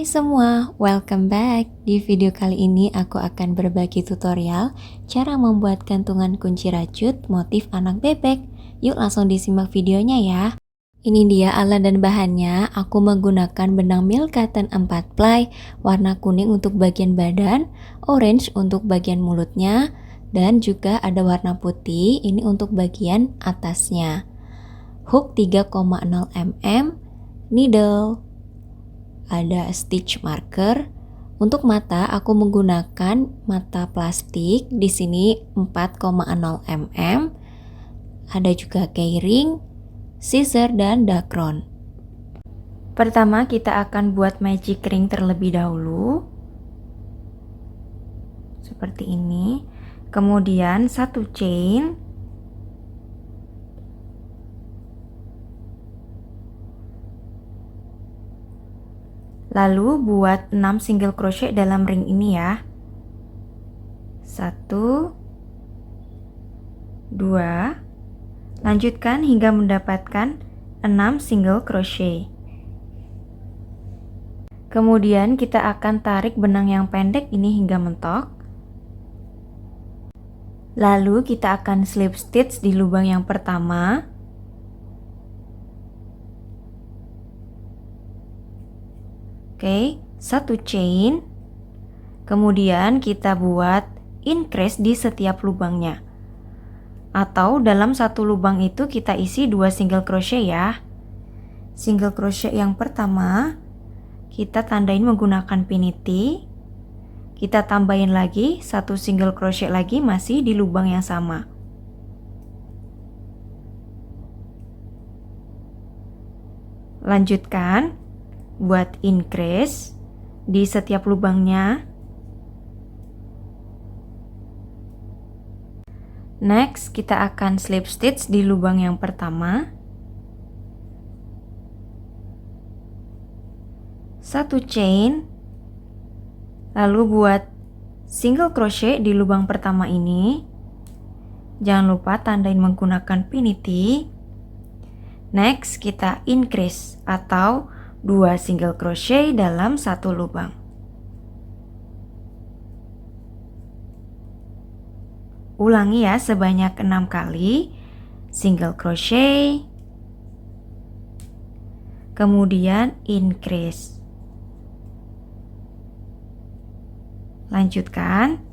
Hai semua, welcome back. Di video kali ini aku akan berbagi tutorial cara membuat gantungan kunci rajut motif anak bebek. Yuk langsung disimak videonya ya. Ini dia alat dan bahannya. Aku menggunakan benang milk cotton 4 ply, warna kuning untuk bagian badan, orange untuk bagian mulutnya, dan juga ada warna putih, ini untuk bagian atasnya. Hook 3,0 mm, needle, ada stitch marker. Untuk mata aku menggunakan mata plastik, di sini 4,0 mm. Ada juga keyring, scissor dan dakron. Pertama kita akan buat magic ring terlebih dahulu. Seperti ini. Kemudian satu chain. Lalu buat 6 single crochet dalam ring ini ya. 1 2. Lanjutkan hingga mendapatkan 6 single crochet. Kemudian kita akan tarik benang yang pendek ini hingga mentok. Lalu kita akan slip stitch di lubang yang pertama. Oke, satu chain. Kemudian kita buat increase di setiap lubangnya. Atau dalam satu lubang itu kita isi 2 single crochet ya. Single crochet yang pertama kita tandain menggunakan pinity. Kita tambahin lagi 1 single crochet lagi masih di lubang yang sama. Lanjutkan buat increase di setiap lubangnya. Next kita akan slip stitch di lubang yang pertama. Satu chain. Lalu buat single crochet di lubang pertama ini. Jangan lupa tandain menggunakan pinity. Next kita increase atau 2 single crochet dalam satu lubang. Ulangi ya sebanyak 6 kali. Single crochet. Kemudian increase. Lanjutkan.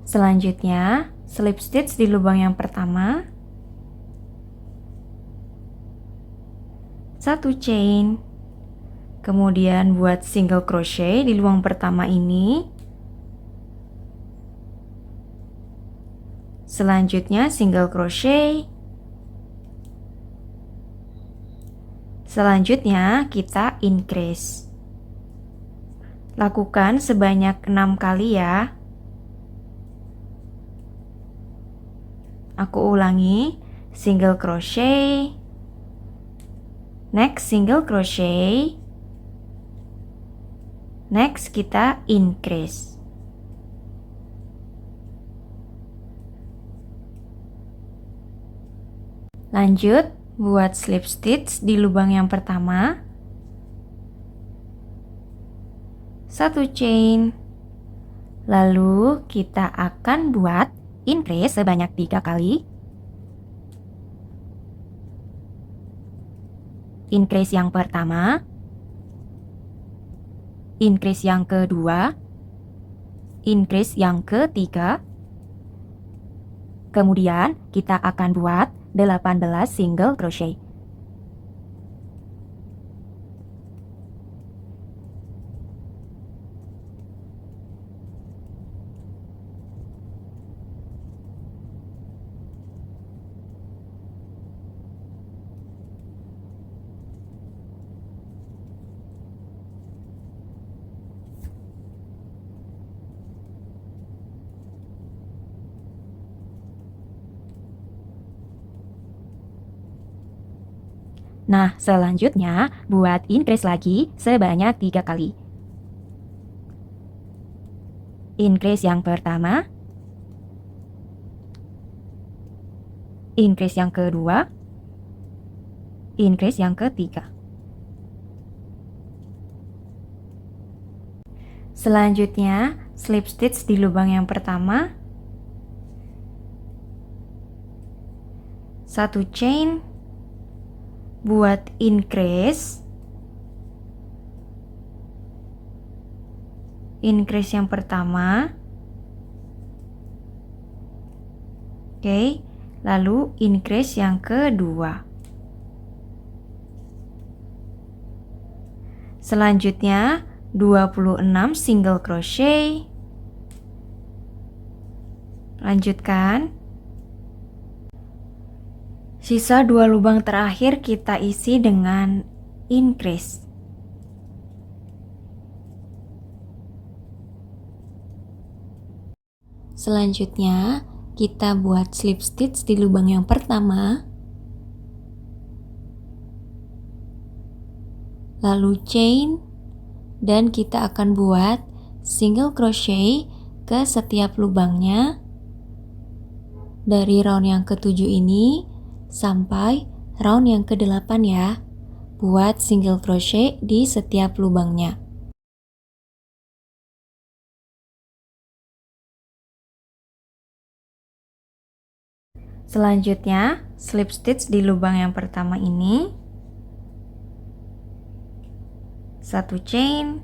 Selanjutnya slip stitch di lubang yang pertama. Satu chain. Kemudian buat single crochet di lubang pertama ini. Selanjutnya single crochet. Selanjutnya kita increase. Lakukan sebanyak 6 kali ya. Aku ulangi, single crochet. Next single crochet. Next kita increase. Lanjut buat slip stitch di lubang yang pertama. Satu chain. Lalu kita akan buat increase sebanyak 3 kali. Increase yang pertama, increase yang kedua, increase yang ketiga. Kemudian kita akan buat 18 single crochet. Nah, selanjutnya buat increase lagi sebanyak 3 kali. Increase yang pertama, increase yang kedua, increase yang ketiga. Selanjutnya, slip stitch di lubang yang pertama, 1 chain, buat increase yang pertama, oke, lalu increase yang kedua. Selanjutnya 26 single crochet, lanjutkan. Sisa 2 lubang terakhir kita isi dengan increase. Selanjutnya, kita buat slip stitch di lubang yang pertama, lalu chain, dan kita akan buat single crochet ke setiap lubangnya dari round yang ke-7 ini sampai round yang ke-8 ya. Buat single crochet di setiap lubangnya. Selanjutnya, slip stitch di lubang yang pertama ini, 1 chain,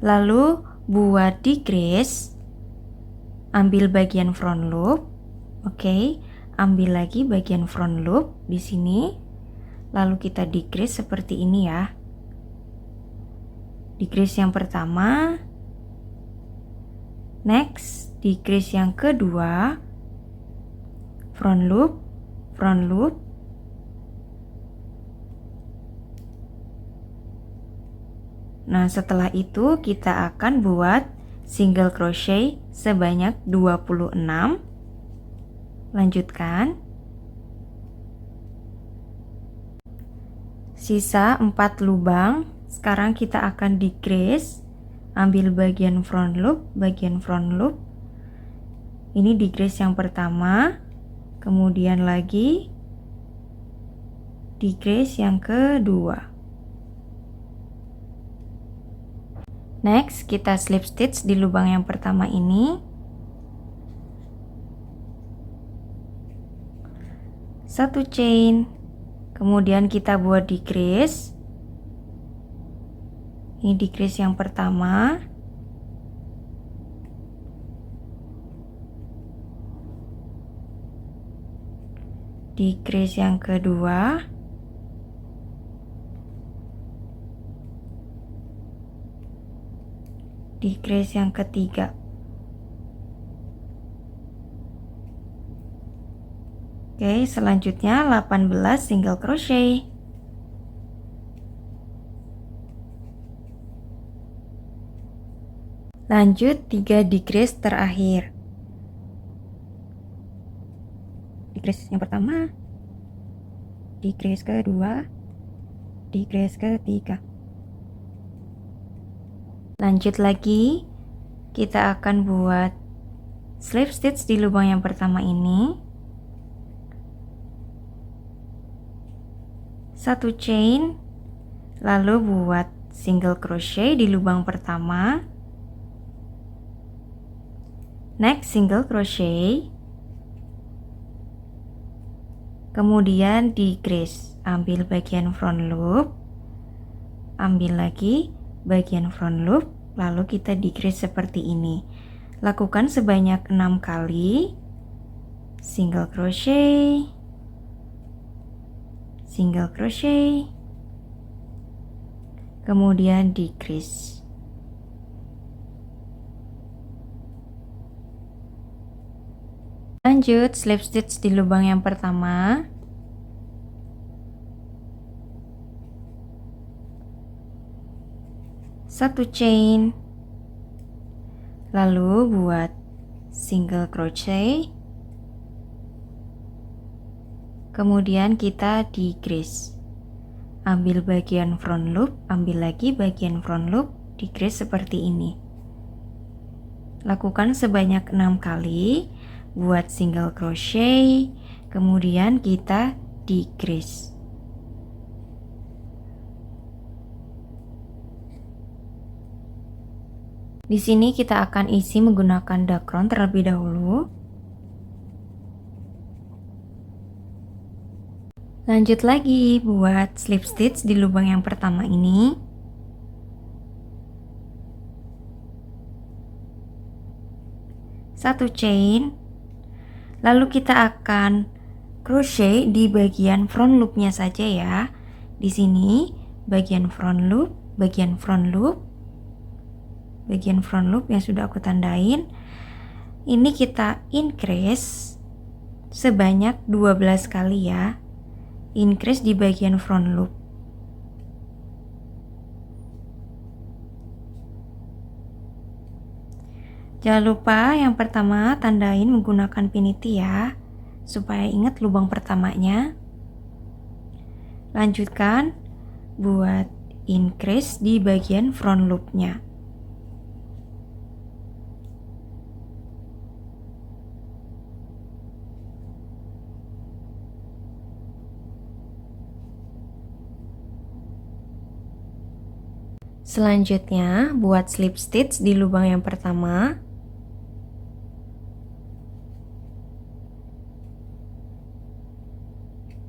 lalu buat decrease, ambil bagian front loop, oke, ambil lagi bagian front loop di sini, lalu kita decrease seperti ini ya. Decrease yang pertama, next decrease yang kedua, front loop, front loop, nah setelah itu kita akan buat single crochet sebanyak 26. Lanjutkan. Sisa 4 lubang. Sekarang kita akan decrease, ambil bagian front loop, ini decrease yang pertama, kemudian lagi decrease yang kedua. Next, kita slip stitch di lubang yang pertama ini, 1 chain, kemudian kita buat decrease, ini decrease yang pertama, decrease yang kedua, decrease yang ketiga. Oke, selanjutnya 18 single crochet. Lanjut 3 decrease terakhir. Decrease yang pertama, decrease kedua, decrease ketiga. Lanjut lagi, kita akan buat slip stitch di lubang yang pertama ini, 1 chain, lalu buat single crochet di lubang pertama, next single crochet, kemudian decrease, ambil bagian front loop, ambil lagi bagian front loop, lalu kita decrease seperti ini. Lakukan sebanyak 6 kali, single crochet, single crochet, kemudian decrease. Lanjut slip stitch di lubang yang pertama, satu chain, lalu buat single crochet, kemudian kita decrease, ambil bagian front loop, ambil lagi bagian front loop, decrease seperti ini. Lakukan sebanyak 6 kali, buat single crochet, kemudian kita decrease. Di sini kita akan isi menggunakan dakron terlebih dahulu. Lanjut lagi buat slip stitch di lubang yang pertama ini. Satu chain. Lalu kita akan crochet di bagian front loopnya saja ya. Di sini bagian front loop, bagian front loop, bagian front loop yang sudah aku tandain. Ini kita increase sebanyak 12 kali ya. Increase di bagian front loop. Jangan lupa yang pertama tandain menggunakan piniti ya, supaya ingat lubang pertamanya. Lanjutkan buat increase di bagian front loopnya. Selanjutnya buat slip stitch di lubang yang pertama.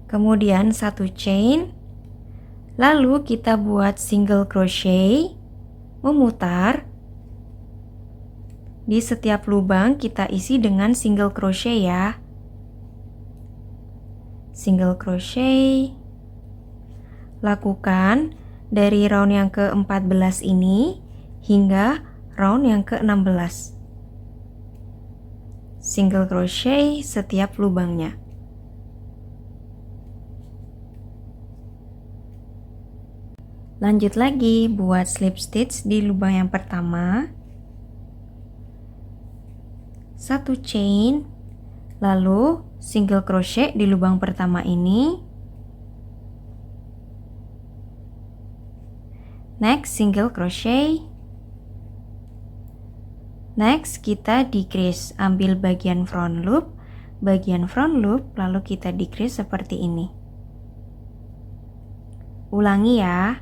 Kemudian satu chain. Lalu kita buat single crochet, memutar. Di setiap lubang kita isi dengan single crochet ya. Single crochet. Lakukan dari round yang ke-14 ini hingga round yang ke-16. Single crochet setiap lubangnya. Lanjut lagi buat slip stitch di lubang yang pertama. Satu chain, lalu single crochet di lubang pertama ini. Next single crochet. Next kita decrease, ambil bagian front loop, lalu kita decrease seperti ini. Ulangi ya,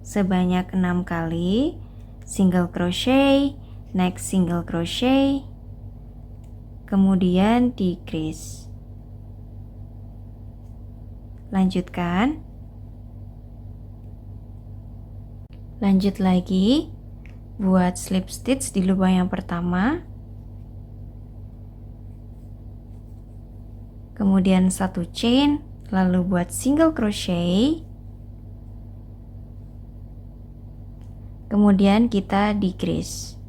sebanyak 6 kali single crochet, next single crochet, kemudian decrease. Lanjutkan. Lanjut lagi buat slip stitch di lubang yang pertama. Kemudian satu chain, lalu buat single crochet. Kemudian kita decrease.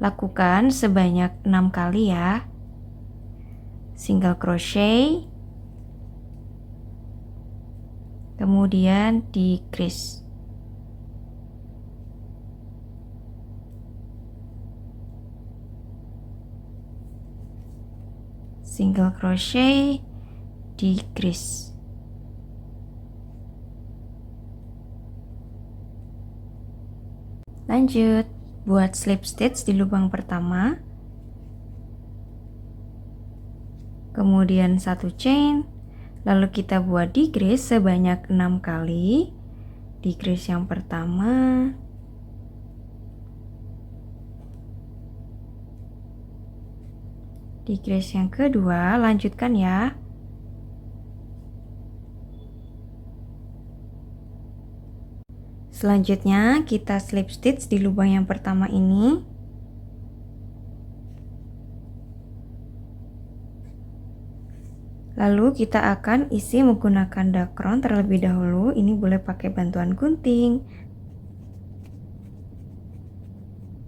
Lakukan sebanyak 6 kali ya. Single crochet. Kemudian decrease. Single crochet, decrease. Lanjut buat slip stitch di lubang pertama. Kemudian satu chain, lalu kita buat decrease sebanyak 6 kali. Decrease yang pertama. Decrease yang kedua, lanjutkan ya. Selanjutnya kita slip stitch di lubang yang pertama ini. Lalu kita akan isi menggunakan dakron terlebih dahulu. Ini boleh pakai bantuan gunting.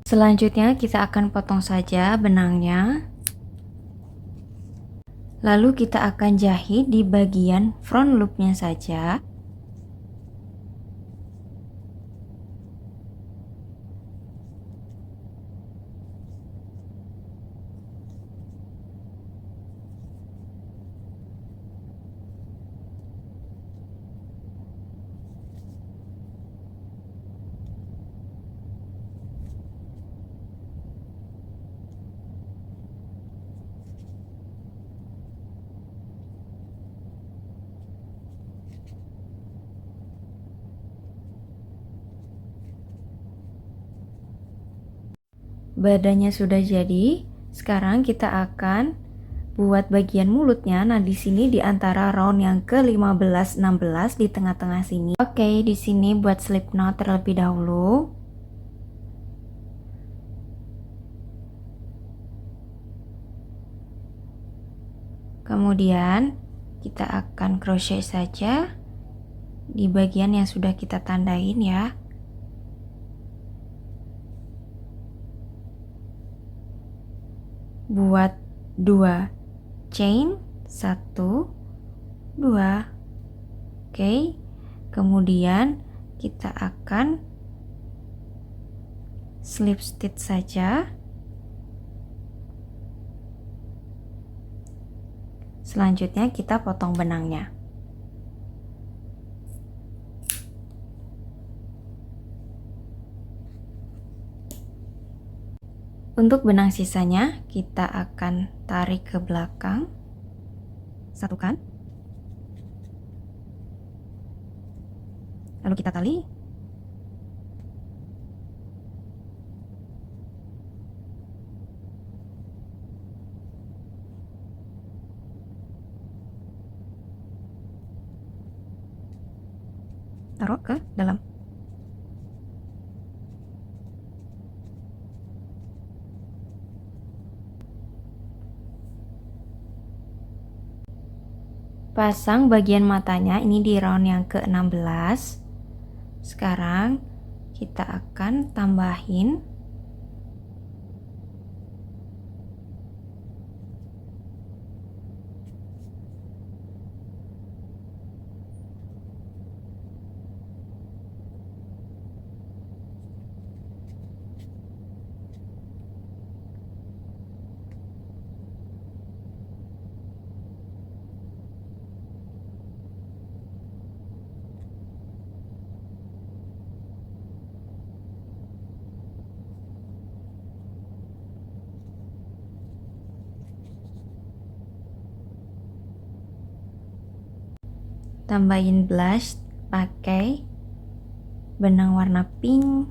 Selanjutnya kita akan potong saja benangnya. Lalu kita akan jahit di bagian front loopnya saja. badannya sudah jadi. Sekarang kita akan buat bagian mulutnya. Nah, di sini di antara round yang ke-15 16 di tengah-tengah sini. Oke, di sini buat slip knot terlebih dahulu. Kemudian kita akan crochet saja di bagian yang sudah kita tandain ya. Buat 2 chain, 1 2. Oke. Kemudian kita akan slip stitch saja. Selanjutnya kita potong benangnya. Untuk benang sisanya kita akan tarik ke belakang, satukan, lalu kita tali. Taruh ke dalam. Pasang bagian matanya ini di round yang ke-16. Sekarang kita akan tambahin tambahin blush pakai benang warna pink.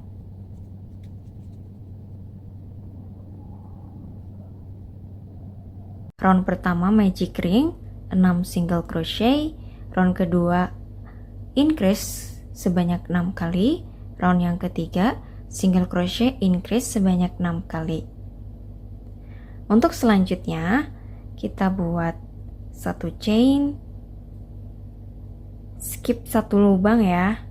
Round pertama magic ring 6 single crochet, round kedua increase sebanyak 6 kali, round yang ketiga single crochet increase sebanyak 6 kali. Untuk selanjutnya kita buat satu chain, skip satu lubang ya,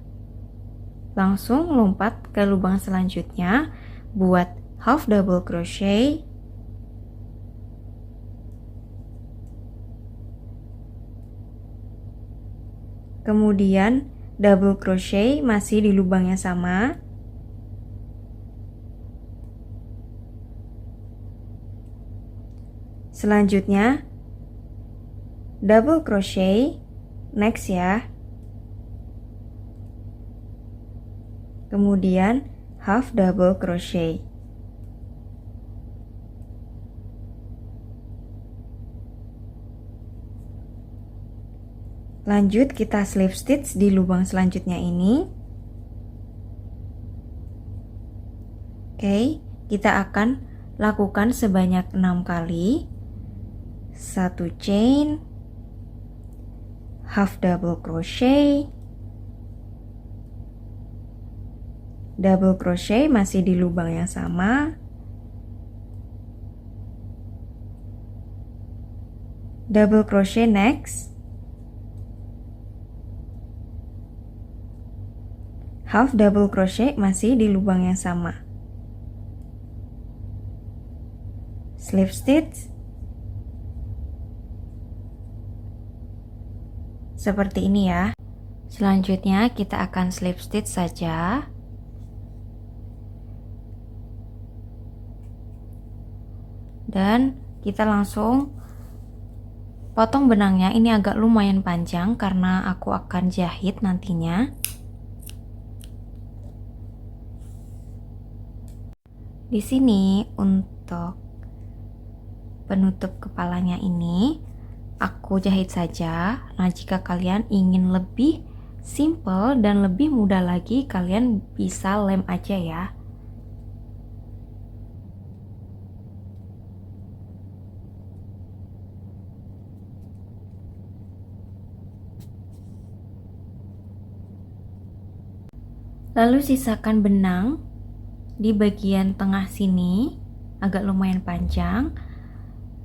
langsung lompat ke lubang selanjutnya, buat half double crochet, kemudian double crochet masih di lubang yang sama, selanjutnya double crochet next ya, kemudian half double crochet. Lanjut kita slip stitch di lubang selanjutnya ini. Oke, kita akan lakukan sebanyak 6 kali. Satu chain, half double crochet, double crochet masih di lubang yang sama, double crochet next, half double crochet masih di lubang yang sama, slip stitch seperti ini ya. Selanjutnya kita akan slip stitch saja. Dan kita langsung potong benangnya. Ini agak lumayan panjang karena aku akan jahit nantinya. Di sini untuk penutup kepalanya ini aku jahit saja. Nah, jika kalian ingin lebih simple dan lebih mudah lagi, kalian bisa lem aja ya. Lalu sisakan benang di bagian tengah sini, agak lumayan panjang,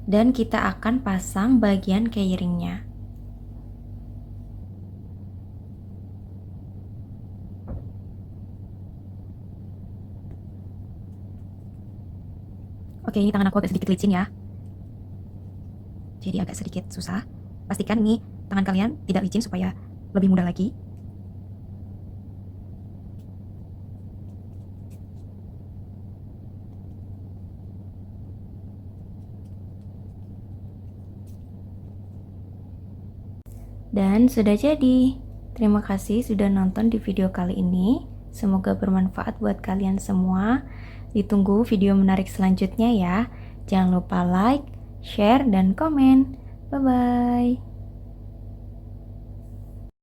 dan kita akan pasang bagian keyringnya. Oke, ini tangan aku agak sedikit licin ya, jadi agak sedikit susah. Pastikan ini tangan kalian tidak licin supaya lebih mudah lagi. Dan sudah jadi. Terima kasih sudah nonton di video kali ini. Semoga bermanfaat buat kalian semua. Ditunggu video menarik selanjutnya ya. Jangan lupa like, share, dan komen. Bye-bye.